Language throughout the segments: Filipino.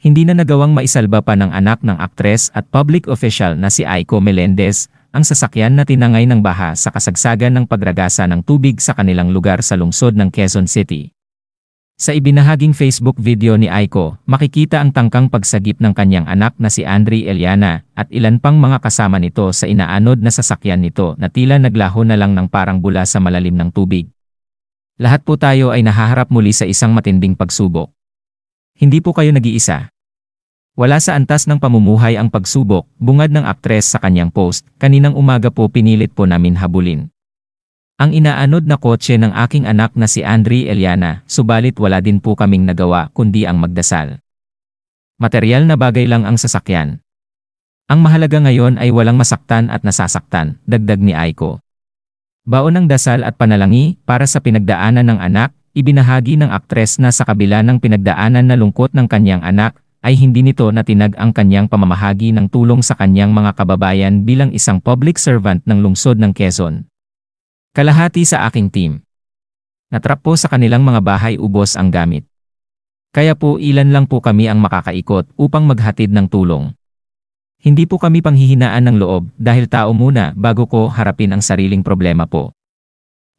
Hindi na nagawang maisalba pa ng anak ng aktres at public official na si Aiko Melendez, ang sasakyan na tinangay ng baha sa kasagsagan ng pagragasa ng tubig sa kanilang lugar sa lungsod ng Quezon City. Sa ibinahaging Facebook video ni Aiko, makikita ang tangkang pagsagip ng kanyang anak na si Andre Eliana at ilan pang mga kasama nito sa inaanod na sasakyan nito na tila naglaho na lang ng parang bula sa malalim ng tubig. Lahat po tayo ay nahaharap muli sa isang matinding pagsubok. Hindi po kayo nag-iisa. Wala sa antas ng pamumuhay ang pagsubok, bungad ng aktres sa kanyang post. Kaninang umaga po pinilit po namin habulin ang inaanod na kotse ng aking anak na si Andre Eliana, subalit wala din po kaming nagawa kundi ang magdasal. Materyal na bagay lang ang sasakyan. Ang mahalaga ngayon ay walang masaktan at nasasaktan, dagdag ni Aiko. Baon ng dasal at panalangin para sa pinagdaanan ng anak, ibinahagi ng aktres na sa kabila ng pinagdaanan na lungkot ng kanyang anak, ay hindi nito natinag ang kanyang pamamahagi ng tulong sa kanyang mga kababayan bilang isang public servant ng lungsod ng Quezon. Kalahati sa aking team. Natrap po sa kanilang mga bahay, ubos ang gamit. Kaya po ilan lang po kami ang makakaikot upang maghatid ng tulong. Hindi po kami panghihinaan ng loob dahil tao muna bago ko harapin ang sariling problema po.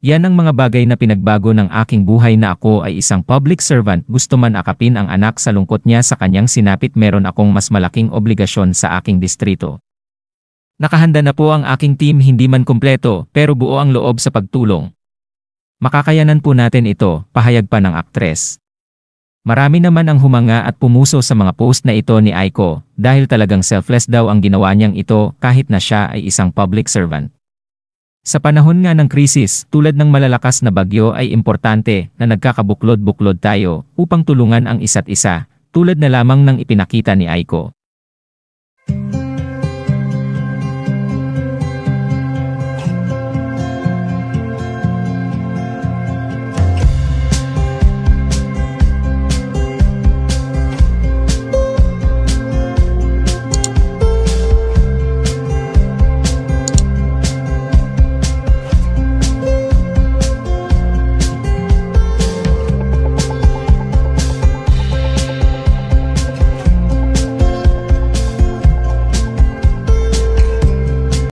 Yan ang mga bagay na pinagbago ng aking buhay na ako ay isang public servant. Gusto man akapin ang anak sa lungkot niya sa kanyang sinapit, meron akong mas malaking obligasyon sa aking distrito. Nakahanda na po ang aking team, hindi man kumpleto pero buo ang loob sa pagtulong. Makakayanan po natin ito, pahayag pa ng aktres. Marami naman ang humanga at pumuso sa mga post na ito ni Aiko dahil talagang selfless daw ang ginawa niyang ito kahit na siya ay isang public servant. Sa panahon nga ng krisis, tulad ng malalakas na bagyo, ay importante na nagkakabuklod-buklod tayo upang tulungan ang isa't isa, tulad na lamang ng ipinakita ni Aiko.